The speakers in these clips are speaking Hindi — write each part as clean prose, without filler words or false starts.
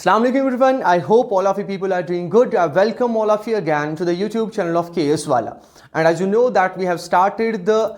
Assalamu alaikum everyone. I hope all of you people are doing good. I welcome all of you again to the YouTube channel of KS Wala. And as you know that we have started the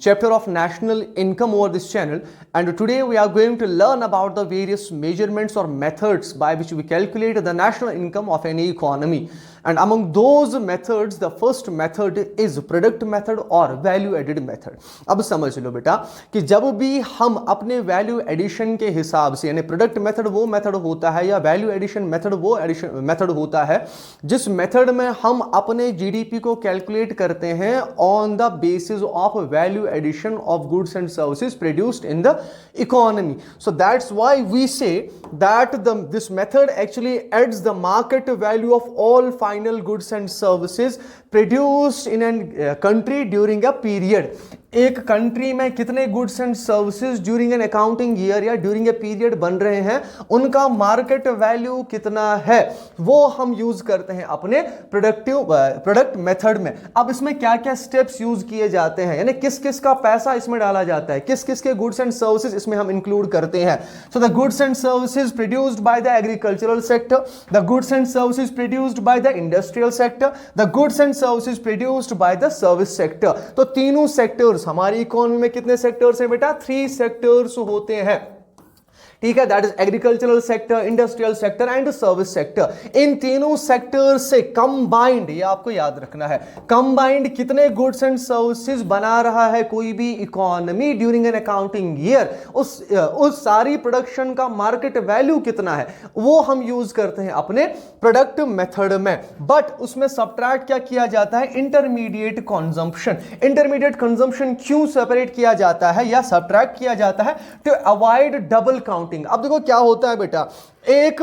chapter of national income over this channel, and today we are going to learn about the various measurements or methods by which we calculate the national income of any economy. And among those methods, the first method is product method और value added method. अब समझ लो बेटा कि जब भी हम अपने वैल्यू एडिशन के हिसाब से, यानी प्रोडक्ट मेथड वो मेथड होता है या वैल्यू एडिशन मेथड वो मेथड होता है जिस मेथड में हम अपने जीडीपी को कैलकुलेट करते हैं on the basis of value addition of goods and services produced in the economy. So that's why we say that this method actually adds the market value of all final goods and services produced in a country during a period. एक कंट्री में कितने goods and services during an accounting year या ड्यूरिंग ए पीरियड बन रहे हैं, उनका मार्केट वैल्यू कितना है, वो हम यूज करते हैं अपने प्रोडक्ट मेथड में. अब इसमें क्या क्या स्टेप्स यूज किए जाते हैं, यानी किस किस का पैसा इसमें डाला जाता है, किस किस के गुड्स एंड सर्विसेज इसमें हम इंक्लूड करते हैं. So the goods and services produced by the agricultural sector, the goods and services produced by the industrial sector, the goods and services produced by the service sector. तो तीनों सेक्टर्स, हमारी इकोनॉमी में कितने सेक्टर्स हैं बेटा? 3 सेक्टर्स होते हैं. ठीक है, that is agricultural sector, industrial sector and service sector. इन तीनों सेक्टर से कंबाइंड, ये आपको याद रखना है, कंबाइंड कितने गुड्स एंड सर्विसेज बना रहा है कोई भी economy during an accounting year, उस सारी प्रोडक्शन का मार्केट वैल्यू कितना है, वो हम यूज करते हैं अपने प्रोडक्ट मेथड में. बट उसमें सब्ट्रैक्ट क्या किया जाता है? Intermediate consumption. इंटरमीडिएट कंजम्पशन क्यों सेपरेट किया जाता है या सब्ट्रैक्ट किया जाता है? To avoid double counting. अब देखो क्या होता है बेटा, एक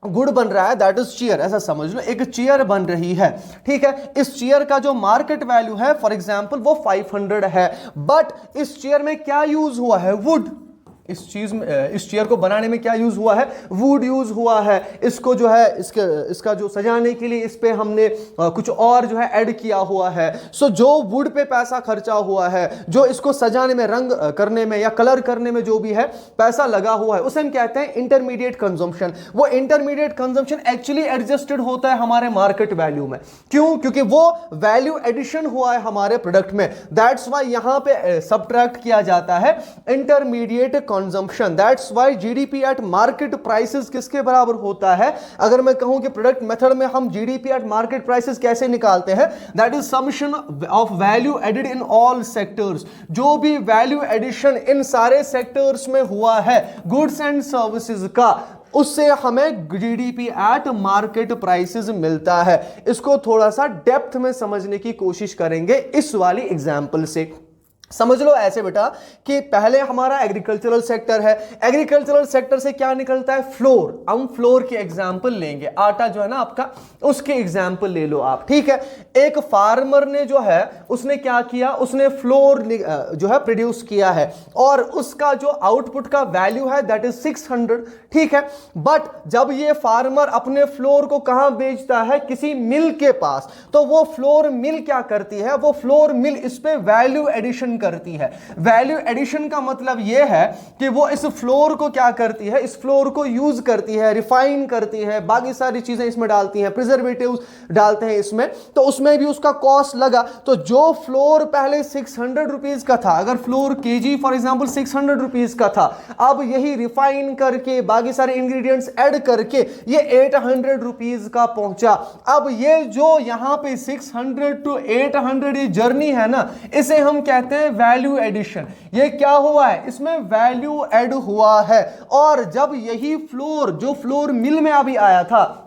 गुड बन रहा है, दैट इज चेयर, ऐसा समझ लो, एक चेयर बन रही है. ठीक है, इस चेयर का जो मार्केट वैल्यू है फॉर एग्जांपल वो 500 है, बट इस चेयर में क्या यूज हुआ है? वुड. इस चेयर को बनाने में क्या यूज हुआ है? वुड यूज हुआ है. इसको जो है इसका जो सजाने के लिए इस पे हमने कुछ और जो है ऐड किया हुआ है. सो जो वुड पे पैसा खर्चा हुआ है, जो इसको सजाने में, रंग करने में या कलर करने में जो भी है पैसा लगा हुआ है, उसे हम कहते हैं इंटरमीडिएट कंजम्पशन. वो इंटरमीडिएट कंजम्पशन एक्चुअली एडजस्टेड होता है हमारे मार्केट वैल्यू में. क्यों? क्योंकि वो वैल्यू एडिशन हुआ है हमारे प्रोडक्ट में. दैट्स वाई यहां पे सब्ट्रैक्ट किया जाता है intermediate consumption. That's why GDP at market prices किसके बराबर होता है? अगर मैं कहूं कि प्रोडक्ट मेथड में हम जीडीपी एट मार्केट प्राइसेस कैसे निकालते हैं, that is summation of value added in all sectors. जो भी वैल्यू एडिशन इन सारे सेक्टर्स में हुआ है गुड्स एंड सर्विसेज का, उससे हमें जीडीपी एट मार्केट प्राइसेस मिलता है. इसको थोड़ा सा डेप्थ में समझने की कोशिश करेंगे इस वाली एग्जांपल से. समझ लो ऐसे बेटा कि पहले हमारा एग्रीकल्चरल सेक्टर है. एग्रीकल्चरल सेक्टर से क्या निकलता है? फ्लोर. हम फ्लोर की एग्जांपल लेंगे, आटा जो है ना आपका, उसके एग्जांपल ले लो आप. ठीक है, एक फार्मर ने जो है उसने क्या किया, उसने फ्लोर जो है प्रोड्यूस किया है और उसका जो आउटपुट का वैल्यू है दैट इज 600. ठीक है, बट जब ये फार्मर अपने फ्लोर को कहां बेचता है? किसी मिल के पास. तो वो फ्लोर मिल क्या करती है? वो फ्लोर मिल इस पे वैल्यू एडिशन करती है. वैल्यू एडिशन का मतलब यह है कि वो इस फ्लोर को क्या करती है? इस फ्लोर को यूज करती है, रिफाइन करती है, बाकी सारी चीजें इसमें डालती हैं, प्रिजर्वेटिव्स डालते हैं इसमें, तो उसमें भी उसका कॉस्ट लगा. तो जो फ्लोर पहले 600 रुपीज का था, अगर floor KG for example 600 rupees का था, अब यही रिफाइन करके बाकी सारे इंग्रेडिएंट्स ऐड करके ये 800 रुपीज का पहुंचा. अब ये जो यहां पे 600 टू 800 ये जर्नी है ना, इसे हम कहते हैं वैल्यू एडिशन. ये क्या हुआ है? इसमें वैल्यू ऐड हुआ है. और जब यही फ्लोर, जो फ्लोर मिल में अभी आया था,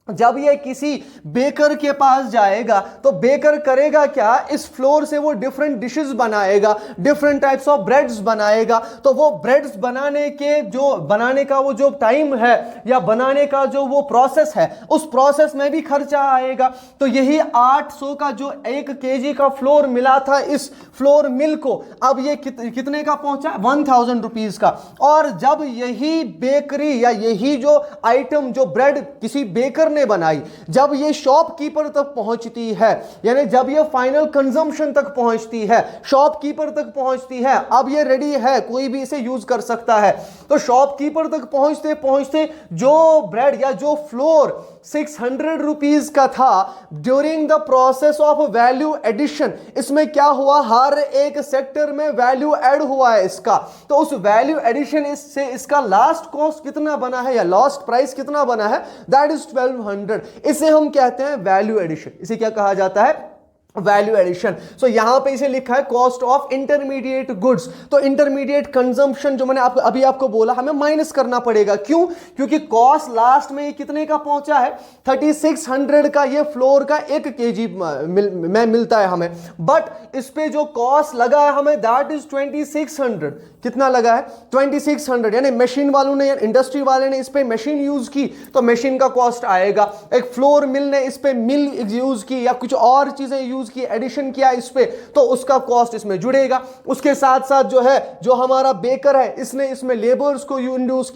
जब ये किसी बेकर के पास जाएगा तो बेकर करेगा क्या? इस फ्लोर से वो डिफरेंट डिशेस बनाएगा, डिफरेंट टाइप्स ऑफ ब्रेड्स बनाएगा. तो वो ब्रेड्स बनाने का वो जो टाइम है या बनाने का जो वो प्रोसेस है, उस प्रोसेस में भी खर्चा आएगा. तो यही 800 का जो 1 केजी का फ्लोर मिला था इस फ्लोर मिल को, अब ये कितने का पहुंचा? 1000 रुपीज का. और जब यही बेकरी या यही जो आइटम, जो ब्रेड किसी बेकर ने बनाई, जब ये शॉपकीपर तक पहुंचती है, यानी जब ये फाइनल कंजम्पशन तक पहुंचती है, शॉपकीपर तक पहुंचती है, अब ये रेडी है, कोई भी इसे यूज कर सकता है. तो शॉपकीपर तक पहुंचते पहुंचते जो ब्रेड या जो फ्लोर 600 रुपीज का था, during the process of value addition इसमें क्या हुआ, हर एक सेक्टर में वैल्यू ऐड हुआ है इसका। तो उस वैल्यू एडिशन इससे इसका लास्ट कॉस्ट कितना बना है या लास्ट प्राइस कितना बना है, दैट इज 1200। इसे हम कहते हैं वैल्यू एडिशन। इसे क्या कहा जाता है, वैल्यू एडिशन। सो यहां पे इसे लिखा है कॉस्ट ऑफ इंटरमीडिएट गुड्स। तो इंटरमीडिएट कंजम्पशन जो मैंने अभी आपको बोला, हमें माइनस करना पड़ेगा। क्यों? क्योंकि कॉस्ट लास्ट में कितने का पहुंचा है, 3600 का ये फ्लोर का 1 केजी में मिलता है हमें, बट इस पे जो कॉस्ट लगा है हमें दैट इज 2600। कितना लगा है, 2600। यानी मशीन वालों ने या इंडस्ट्री वाले ने इस पे मशीन यूज की तो मशीन का कॉस्ट आएगा। एक फ्लोर मिल ने इस पे मिल यूज की या कुछ और चीजें यूज की, एडिशन किया इस पे, तो उसका कॉस्ट इसमें जुड़ेगा। उसके साथ साथ जो है, जो हमारा बेकर है इसने इसमें लेबर्स को यूज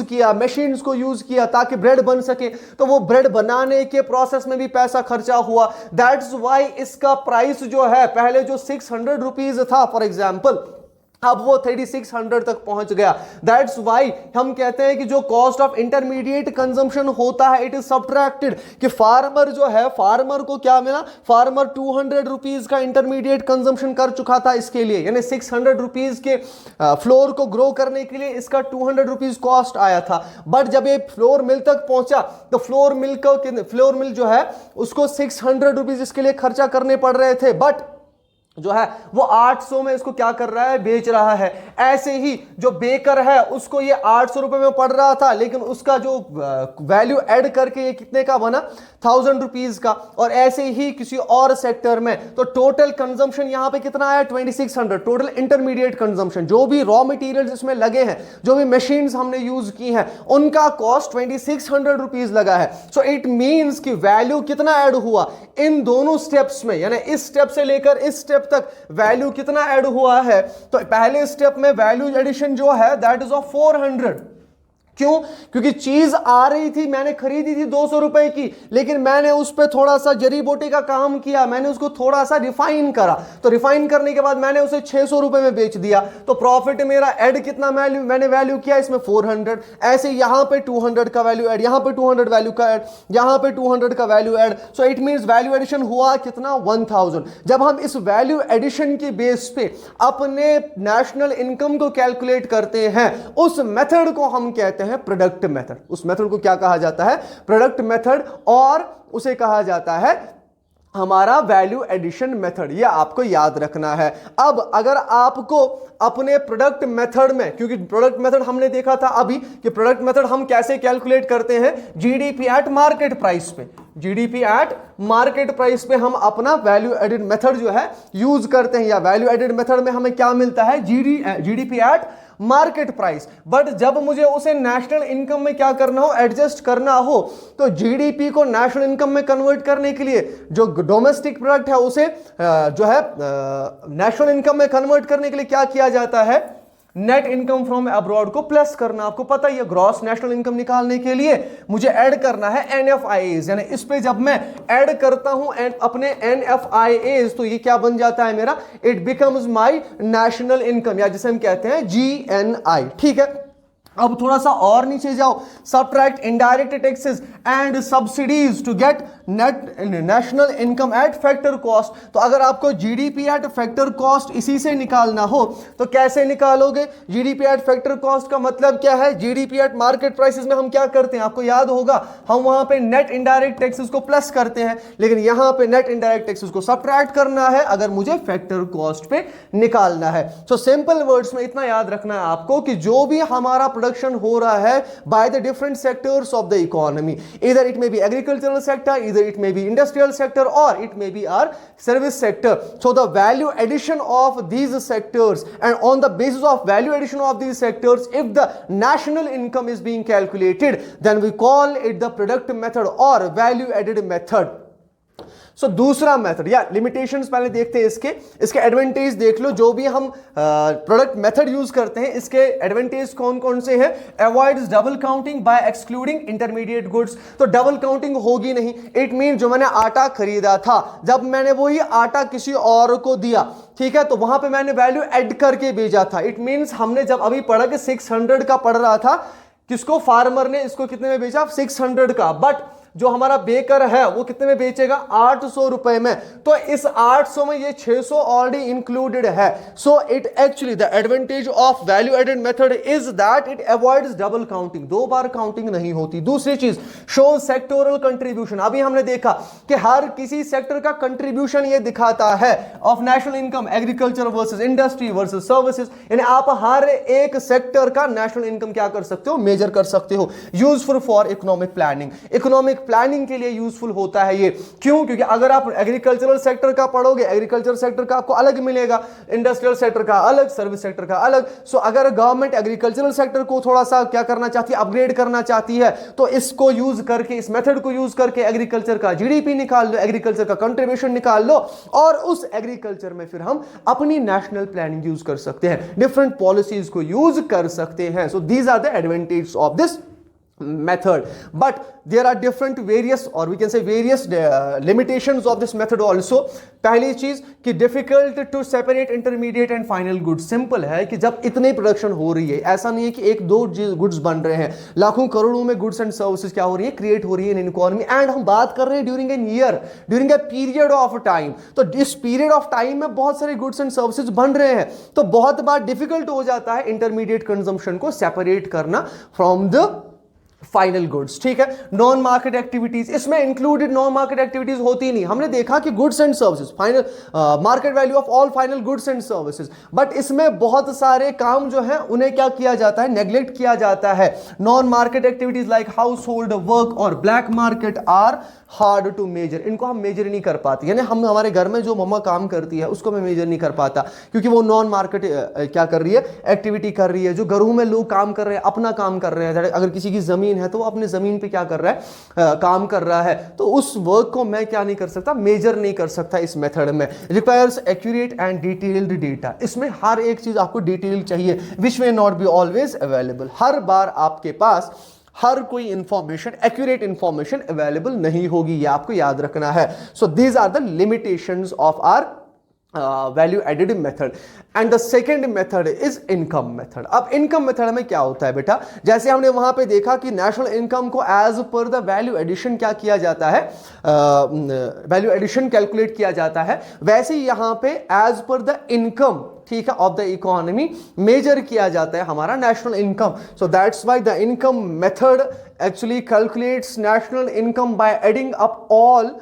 किया, मशीन्स को यूज किया ताकि ब्रेड बन सके, तो वो ब्रेड बनाने के प्रोसेस में भी पैसा खर्चा हुआ। दैट्स व्हाई इसका प्राइस जो है पहले जो 600 रुपीज था फॉर एग्जाम्पल, अब वो 3600 तक पहुंच गया। दैट्स वाई हम कहते हैं कि जो कॉस्ट ऑफ इंटरमीडिएट कंजम्पशन होता है इट इज सब्ट्रैक्टेड। कि फार्मर जो है, फार्मर को क्या मिला, फार्मर 200 रुपीज का इंटरमीडिएट कंजम्पशन कर चुका था इसके लिए, यानी 600 रुपीज के फ्लोर को ग्रो करने के लिए इसका 200 रुपीज कॉस्ट आया था। बट जब ये फ्लोर मिल तक पहुंचा तो फ्लोर मिल जो है उसको 600 रुपीज इसके लिए खर्चा करने पड़ रहे थे, बट जो है वो 800 में इसको क्या कर रहा है, बेच रहा है। ऐसे ही जो बेकर है उसको ये 800 रुपए में पड़ रहा था, लेकिन उसका जो वैल्यू ऐड करके ये कितने का बना, 1000 रुपीज का। और ऐसे ही किसी और सेक्टर में तो टोटल कंजम्पशन यहां पे कितना आया, 2600। टोटल इंटरमीडिएट कंजम्पशन, जो भी रॉ मटेरियल्स इसमें लगे हैं, जो भी मशीन्स हमने यूज की हैं, उनका कॉस्ट 2600 रुपीज लगा है। सो इट मींस कि वैल्यू कितना ऐड हुआ इन दोनों स्टेप्स में, यानी इस स्टेप से लेकर इस स्टेप तक वैल्यू कितना ऐड हुआ है। तो पहले स्टेप में वैल्यू एडिशन जो है दैट इज ऑफ 400। क्यों? क्योंकि चीज आ रही थी, मैंने खरीदी थी 200 रुपए की, लेकिन मैंने उस पर थोड़ा सा जरी बोटी का काम किया, मैंने उसको थोड़ा सा रिफाइन करा, तो रिफाइन करने के बाद मैंने उसे 600 रुपए में बेच दिया। तो प्रॉफिट मेरा ऐड कितना मैंने वैल्यू किया इसमें 400। ऐसे यहां पे 200 का वैल्यू ऐड, यहां पे 200 वैल्यू का ऐड, यहां पे 200 का value add. So it means value addition हुआ कितना, 1000। जब हम इस वैल्यू एडिशन के बेस पे अपने नेशनल इनकम को कैलकुलेट करते हैं, उस मेथड को हम कहते हैं प्रोडक्ट मेथड। उस मेथड को क्या कहा जाता है, प्रोडक्ट मेथड, और उसे कहा जाता है हमारा वैल्यू एडिशन मेथड। ये आपको याद रखना है। अब अगर आपको अपने प्रोडक्ट मेथड में, क्योंकि प्रोडक्ट मेथड हमने देखा था अभी कि प्रोडक्ट मेथड हम कैसे कैलकुलेट करते हैं, जीडीपी एट मार्केट प्राइस पे, जीडीपी एट मार्केट प्राइस पे हम अपना वैल्यू एडेड मेथड जो है यूज करते हैं। या वैल्यू एडेड मेथड में हमें क्या मिलता है, GDP at market price. But जब मुझे उसे नेशनल इनकम में क्या करना हो, एडजस्ट करना हो, तो जीडीपी को नेशनल इनकम में कन्वर्ट करने के लिए जो डोमेस्टिक प्रोडक्ट है उसे जो है नेशनल इनकम में कन्वर्ट करने के लिए क्या किया जाता है, नेट इनकम फ्रॉम अब्रॉड को प्लस करना। आपको पता ही है, ग्रॉस नेशनल इनकम निकालने के लिए मुझे ऐड करना है एनएफआईएस, यानी इस पे जब मैं ऐड करता हूं अपने एनएफआईएस, तो ये क्या बन जाता है मेरा, it becomes my national income, या जिसे हम कहते हैं जीएनआई। ठीक है, अब थोड़ा सा और नीचे जाओ, subtract indirect taxes and subsidies to get net national income at factor cost. तो अगर आपको जीडीपी एट फैक्टर कॉस्ट इसी से निकालना हो तो कैसे निकालोगे, जीडीपी एट फैक्टर कॉस्ट का मतलब क्या है, जीडीपी एट मार्केट प्राइसेस में हम क्या करते हैं, आपको याद होगा, हम वहां पे नेट इनडायरेक्ट टैक्सेस को प्लस करते हैं, लेकिन यहां पे नेट इनडायरेक्ट टैक्सेस को सबट्रैक्ट करना है अगर मुझे फैक्टर कॉस्ट पे निकालना है। सो सिंपल वर्ड्स में इतना याद रखना है आपको कि जो भी हमारा प्रोडक्शन हो रहा है by the different sectors of the economy, इधर it may be agricultural sector, इधर it may be industrial sector, or it may be our service sector. So the value addition of these sectors, and on the basis of value addition of these sectors, if the national income is being calculated, then we call it the product method or value added method. सो दूसरा मेथड या लिमिटेशंस पहले देखते हैं इसके एडवांटेज देख लो। जो भी हम प्रोडक्ट मेथड यूज करते हैं इसके एडवांटेज कौन कौन से हैं। Avoids double counting by excluding intermediate goods, तो डबल काउंटिंग होगी नहीं। इट मीन जो मैंने आटा खरीदा था, जब मैंने वही आटा किसी और को दिया, ठीक है, तो वहां पे मैंने वैल्यू ऐड करके भेजा था। इट मींस हमने जब अभी पढ़ा कि 600 का पढ़ रहा था, किसको, फार्मर ने इसको कितने में बेचा, 600 का, बट जो हमारा बेकर है वो कितने में बेचेगा, 800 रुपए में। तो इस 800 में ये 600 ऑलरेडी इंक्लूडेड है। So it actually the advantage of value added method is that it avoids double counting, दो बार काउंटिंग नहीं होती। दूसरी चीज, शो सेक्टोरल कंट्रीब्यूशन। अभी हमने देखा कि हर किसी सेक्टर का कंट्रीब्यूशन ये दिखाता है of national income, agriculture versus industry versus services, यानी आप हर एक सेक्टर का नेशनल इनकम क्या कर सकते हो, मेजर कर सकते हो। Useful for economic planning, economic planning के लिए यूजफुल होता है ये। क्यों? क्योंकि अगर आप एग्रीकल्चरल सेक्टर का पढ़ोगे, एग्रीकल्चर सेक्टर का आपको अलग मिलेगा, इंडस्ट्रियल सेक्टर का अलग, सर्विस सेक्टर का अलग। सो अगर गवर्नमेंट एग्रीकल्चरल सेक्टर को थोड़ा सा क्या करना चाहती है, अपग्रेड करना चाहती है, तो इसको यूज करके, इस मेथड को यूज करके एग्रीकल्चर का जीडीपी निकाल लो, एग्रीकल्चर का कंट्रीब्यूशन निकाल लो, और उस एग्रीकल्चर में फिर हम अपनी नेशनल प्लानिंग यूज कर सकते हैं, डिफरेंट पॉलिसीज को यूज कर सकते हैं। So these are the advantages of this method, but there are different various, or we can say various limitations of this method also. पहली चीज कि difficult to separate intermediate and final goods। Simple है कि जब इतनी प्रोडक्शन हो रही है, ऐसा नहीं है कि एक दो गुड्स बन रहे हैं, लाखों करोड़ों में गुड्स एंड सर्विसेज क्या हो रही है, क्रिएट हो रही है इन इकोनॉमी, एंड हम बात कर रहे हैं during an year, during a period of time. तो इस पीरियड ऑफ टाइम में बहुत सारे गुड्स एंड सर्विसेज बन रहे हैं, तो बहुत बार डिफिकल्ट हो जाता है इंटरमीडिएट कंजम्पशन को सेपरेट करना फ्रॉम द फाइनल गुड्स। ठीक है, नॉन मार्केट एक्टिविटीज, इसमें इंक्लूडेड नॉन मार्केट एक्टिविटीज होती नहीं। हमने देखा कि goods and services, final market value of all final goods and services, but इसमें बहुत सारे काम जो है उन्हें क्या किया जाता है, नेग्लेक्ट किया जाता है। Non market activities like household work और black market are hard to measure, इनको हम मेजर नहीं कर पाते। यानी हम हमारे घर में जो मम्मा काम करती है उसको मैं मेजर नहीं कर पाता, क्योंकि वो नॉन मार्केट क्या कर रही है, एक्टिविटी कर रही है। जो घरों में लोग काम कर रहे हैं, अपना काम कर रहे हैं, अगर किसी की जमीन है तो वो अपनी जमीन पे क्या कर रहा है, काम कर रहा है, तो उस वर्क को मैं क्या नहीं कर सकता, मेजर नहीं कर सकता इस मेथड में। Requires accurate and detailed data, इसमें हर एक चीज आपको डिटेल चाहिए, which may not be always available. हर बार आपके पास हर कोई इंफॉर्मेशन, एक्यूरेट इंफॉर्मेशन अवेलेबल नहीं होगी, ये आपको याद रखना है। So these are the limitations of our value added method. And the second method is income method. अब इनकम मेथड में क्या होता है बेटा, जैसे हमने वहां पे देखा कि नेशनल इनकम को as per the value addition क्या किया जाता है, वैल्यू एडिशन कैलकुलेट किया जाता है, वैसे ही यहां पे एज पर द इनकम, ठीक है, ऑफ द इकोनॉमी मेजर किया जाता है हमारा national income. So that's why the income method actually calculates national income by adding up all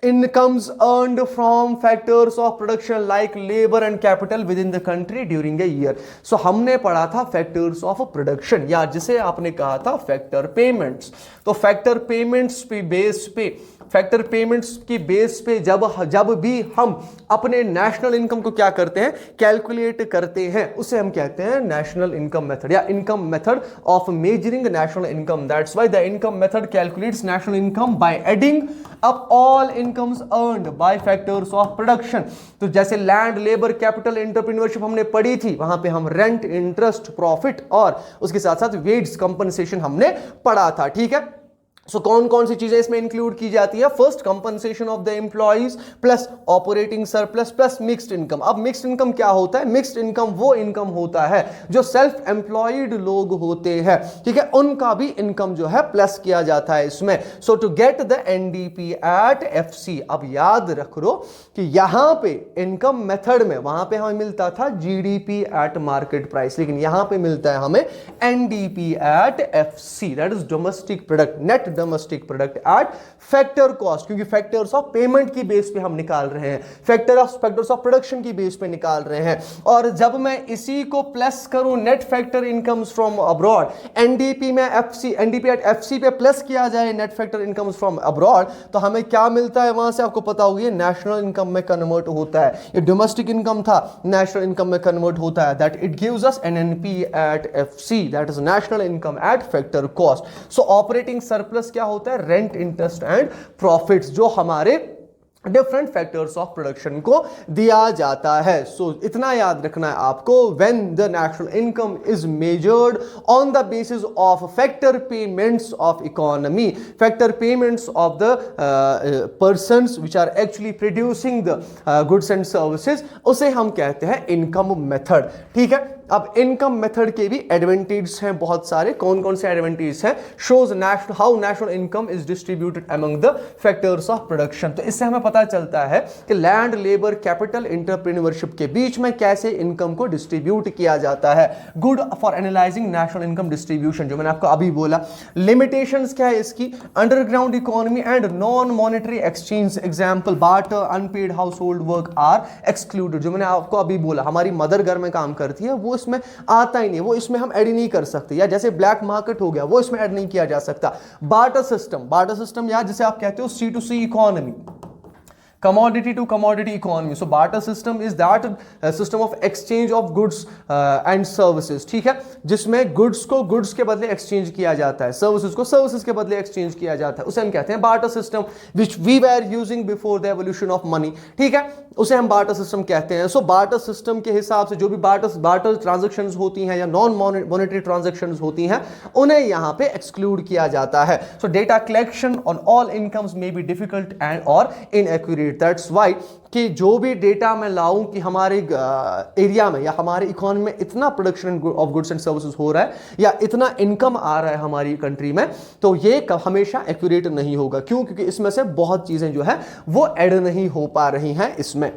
incomes earned from factors of production like labor and capital within the country during a year। so हमने पढ़ा था factors of production, या जिसे आपने कहा था factor payments। तो factor payments पे बेस पे, फैक्टर पेमेंट्स की बेस पे जब भी हम अपने नेशनल इनकम को क्या करते हैं, कैलकुलेट करते हैं, उसे हम कहते हैं नेशनल इनकम मेथड या income method of measuring national income. That's why the income method calculates national income by adding up all incomes earned by factors of production. तो जैसे लैंड, लेबर, कैपिटल, एंटरप्रेन्योरशिप हमने पढ़ी थी, वहां पे हम रेंट, इंटरेस्ट, प्रॉफिट और उसके साथ साथ वेज कंपनसेशन हमने पढ़ा था। ठीक है, सो कौन कौन सी चीजें इसमें इंक्लूड की जाती है, first compensation of the employees plus operating surplus plus mixed income. अब मिक्स्ड इनकम क्या होता है, मिक्स्ड इनकम वो इनकम होता है जो सेल्फ एम्प्लॉयड लोग होते हैं, ठीक है, उनका भी इनकम जो है प्लस किया जाता है इसमें। So to get the NDP at FC, अब याद रख लो कि यहां पे इनकम मेथड में वहां पे हमें मिलता था जीडीपी एट मार्केट प्राइस, लेकिन यहां पे मिलता है हमें NDP at FC, that is domestic product, net domestic product at factor cost, क्योंकि फैक्टर्स ऑफ पेमेंट की बेस पे हम निकाल रहे हैं, फैक्टर्स ऑफ प्रोडक्शन की बेस पे निकाल रहे हैं। और जब मैं इसी को प्लस करूं net factor incomes from abroad, NDP में एफसी, एनडीपी एट एफसी पे प्लस किया जाए net factor incomes from abroad, तो हमें क्या मिलता है वहां से, आपको पता होगी नेशनल इनकम में कन्वर्ट होता है। ये डोमेस्टिक इनकम था, नेशनल इनकम में कन्वर्ट होता है, that it gives us NNP at FC, that is national income at factor cost. So operating surplus क्या होता है, रेंट, इंटरेस्ट एंड प्रॉफिट्स, जो हमारे डिफरेंट फैक्टर्स ऑफ प्रोडक्शन को दिया जाता है। सो इतना याद रखना है आपको, when the national income is measured on the basis of factor payments of economy, factor payments of the persons which are actually producing the goods and services, उसे हम कहते हैं इनकम मेथड। ठीक है, अब इनकम मेथड के भी एडवांटेज हैं बहुत सारे। कौन कौन से एडवांटेज हैं? Shows national how national income is distributed among the factors of production. तो इससे हमें पता चलता है कि लैंड, लेबर, कैपिटल, एंटरप्रेन्योरशिप के बीच में कैसे इनकम को डिस्ट्रीब्यूट किया जाता है। Good for analysing national income distribution, जो मैंने आपको अभी बोला। लिमिटेशंस क्या है इसकी? Underground economy and non monetary exchange, example barter, unpaid household work are excluded. जो मैंने आपको अभी बोला, हमारी मदर घर में काम करती है, वो इसमें आता ही नहीं, वो इसमें हम ऐड ही नहीं कर सकते। या जैसे ब्लैक मार्केट हो गया, वो इसमें ऐड नहीं किया जा सकता। बार्टर सिस्टम या जिसे आप कहते हो C2C economy, commodity to commodity economy. So barter system is that system of exchange of goods and services. ठीक है, जिसमें goods को goods के बदले exchange किया जाता है, services को services के बदले exchange किया जाता है, उसे हम कहते हैं barter system, which we were using before the evolution of money. ठीक है, उसे हम barter system कहते हैं। So barter system के हिसाब से जो भी barter transactions होती हैं या non monetary transactions होती हैं, उन्हें यहाँ पे exclude किया जाता है। So data collection on all incomes may be difficult and or inaccurate. That's why कि जो भी डेटा मैं लाऊं कि हमारे एरिया में या हमारे इकोनॉमी में इतना production of goods and services हो रहा है या इतना इनकम आ रहा है हमारी कंट्री में, तो ये हमेशा एक्यूरेट नहीं होगा। क्यों? क्योंकि इसमें से बहुत चीजें जो है वो ऐड नहीं हो पा रही हैं इसमें।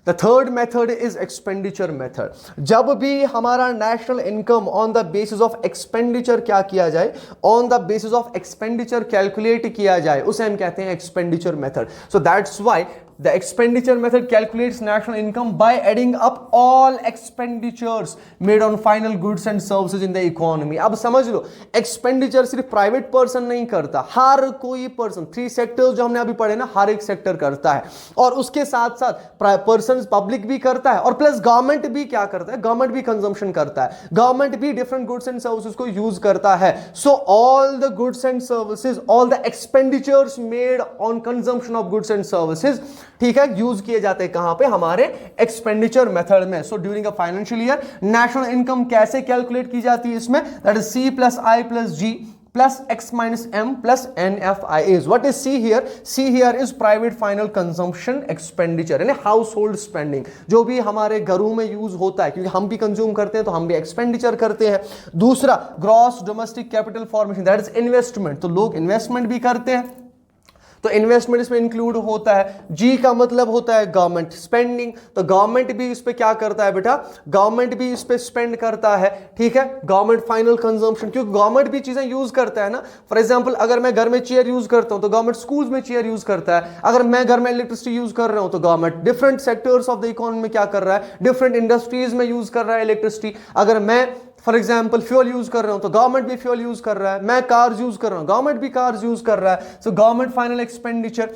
The third method is expenditure method. जब भी हमारा national income on the basis of expenditure क्या किया जाए, on the basis of expenditure calculate किया जाए, उसे हम कहते हैं expenditure method. So that's why the expenditure method calculates national income by adding up all expenditures made on final goods and services in the economy. अब समझ लो, एक्सपेंडिचर सिर्फ प्राइवेट पर्सन नहीं करता, हर कोई पर्सन, 3 सेक्टर्स जो हमने अभी पढ़े ना, हर एक सेक्टर करता है। और उसके साथ साथ पर्सन पब्लिक भी करता है, और प्लस गवर्नमेंट भी क्या करता है? गवर्नमेंट भी कंजम्पशन करता है, गवर्नमेंट भी डिफरेंट गुड्स एंड सर्विसेज को यूज करता है। So all the goods and services, all the expenditures made on consumption of goods and services, ठीक है, यूज किए जाते हैं कहां पे? हमारे एक्सपेंडिचर मेथड में। So during a financial year national income कैसे कैलकुलेट की जाती है इसमें? That is C plus I plus G plus X minus M plus NFIs. What is C here? C here is private final consumption expenditure, यानी household spending, जो भी हमारे घरों में यूज होता है, क्योंकि हम भी कंज्यूम करते हैं तो हम भी एक्सपेंडिचर करते हैं। दूसरा gross domestic capital formation, that is investment, तो लोग इन्वेस्टमेंट भी करते हैं, तो इन्वेस्टमेंट इसमें इंक्लूड होता है। जी का मतलब होता है गवर्नमेंट स्पेंडिंग, तो गवर्नमेंट भी इस पे क्या करता है बेटा? गवर्नमेंट भी इस पे स्पेंड करता है। ठीक है, गवर्नमेंट फाइनल कंजम्पशन, क्योंकि गवर्नमेंट भी चीजें यूज करता है ना। फॉर एग्जांपल, अगर मैं घर में चेयर यूज करता हूं तो गवर्नमेंट स्कूल्स में चेयर यूज करता है। अगर मैं घर में इलेक्ट्रिसिटी यूज कर रहा हूं तो government different sectors of the economy में क्या कर रहा है? डिफरेंट इंडस्ट्रीज में यूज कर रहा है इलेक्ट्रिसिटी। अगर मैं फॉर एग्जाम्पल फ्यूल यूज कर रहा हूं तो गवर्नमेंट भी फ्यूल यूज कर रहा है। मैं कार्स यूज कर रहा हूं, गवर्नमेंट भी कार्स यूज कर रहा है। So government final expenditure,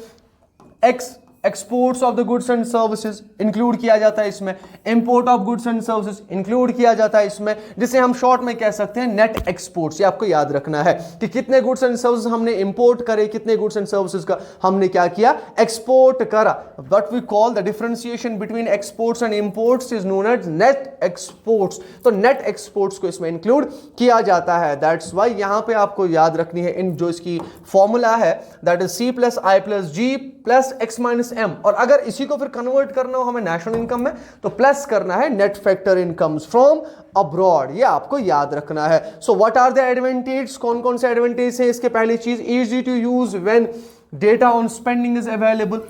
exports of the goods and services include किया जाता है इसमें, import of goods and services include किया जाता है इसमें, जिसे हम शॉर्ट में कह सकते हैं नेट एक्सपोर्ट्स। ये आपको याद रखना है कि कितने गुड्स एंड सर्विसेज हमने इंपोर्ट करे, कितने गुड्स एंड सर्विसेज का हमने क्या किया? एक्सपोर्ट करा। What we call the differentiation between exports and imports is known as net exports. तो नेट एक्सपोर्ट्स को इसमें इंक्लूड किया जाता है। दैट्स व्हाई यहां पे आपको याद रखनी है इन जो इसकी फॉर्मूला है, that is C plus I plus G plus X minus M, और अगर इसी को फिर कन्वर्ट करना हो हमें नेशनल इनकम में तो प्लस करना है net factor incomes from abroad. ये आपको याद रखना है। So what are the advantage? कौन कौन से एडवांटेज है इसके? पहली चीज, easy to use when data on spending is available,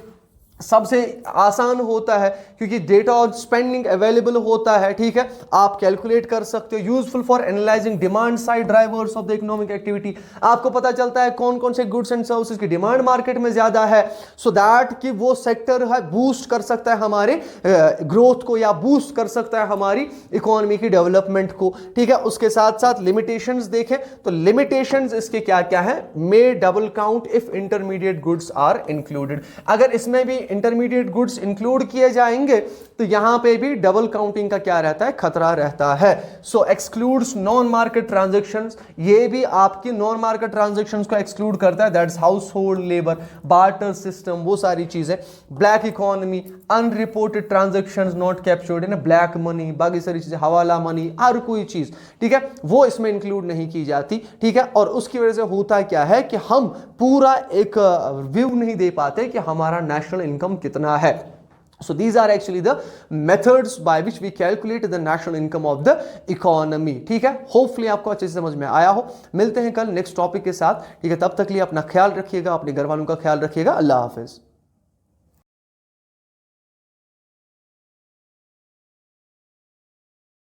सबसे आसान होता है क्योंकि डेटा ऑन स्पेंडिंग अवेलेबल होता है। ठीक है, आप कैलकुलेट कर सकते हो। Useful for analysing demand side drivers of the economic activity, आपको पता चलता है कौन कौन से गुड्स एंड सर्विसेज की डिमांड मार्केट में ज्यादा है, सो दैट कि वो सेक्टर है बूस्ट कर सकता है हमारे ग्रोथ को या बूस्ट कर सकता है हमारी इकोनॉमी की डेवलपमेंट को। ठीक है, उसके साथ साथ लिमिटेशंस देखें तो लिमिटेशंस इसके क्या क्या है? May double count if intermediate goods are included. अगर इसमें भी इंटरमीडिएट गुड्स इंक्लूड किए जाएंगे करेंगे तो यहां पे भी डबल काउंटिंग का क्या रहता है, खतरा रहता है। सो एक्सक्लूड्स नॉन मार्केट ट्रांजैक्शंस, ये भी आपकी नॉन मार्केट ट्रांजैक्शंस को एक्सक्लूड करता है, that's house hold labour, barter system, वो सारी चीजें। Black economy, unreported transactions not captured in black money, बाकी सारी चीजें, हवाला मनी, हर कोई चीज, ठीक है, वो इसमें इंक्लूड नहीं की जाती, ठीक है। और उसकी वजह से होता क्या है कि हम पूरा एक व्यू नहीं दे पाते कि हमारा नेशनल इनकम कितना है। So these are actually the methods by which we calculate the national income of the economy, ठीक है। होपफुली आपको अच्छे से समझ में आया हो। मिलते हैं कल नेक्स्ट टॉपिक के साथ, ठीक है। तब तक लिए अपना ख्याल रखिएगा, अपने घर वालों का ख्याल रखिएगा। अल्लाह हाफिज।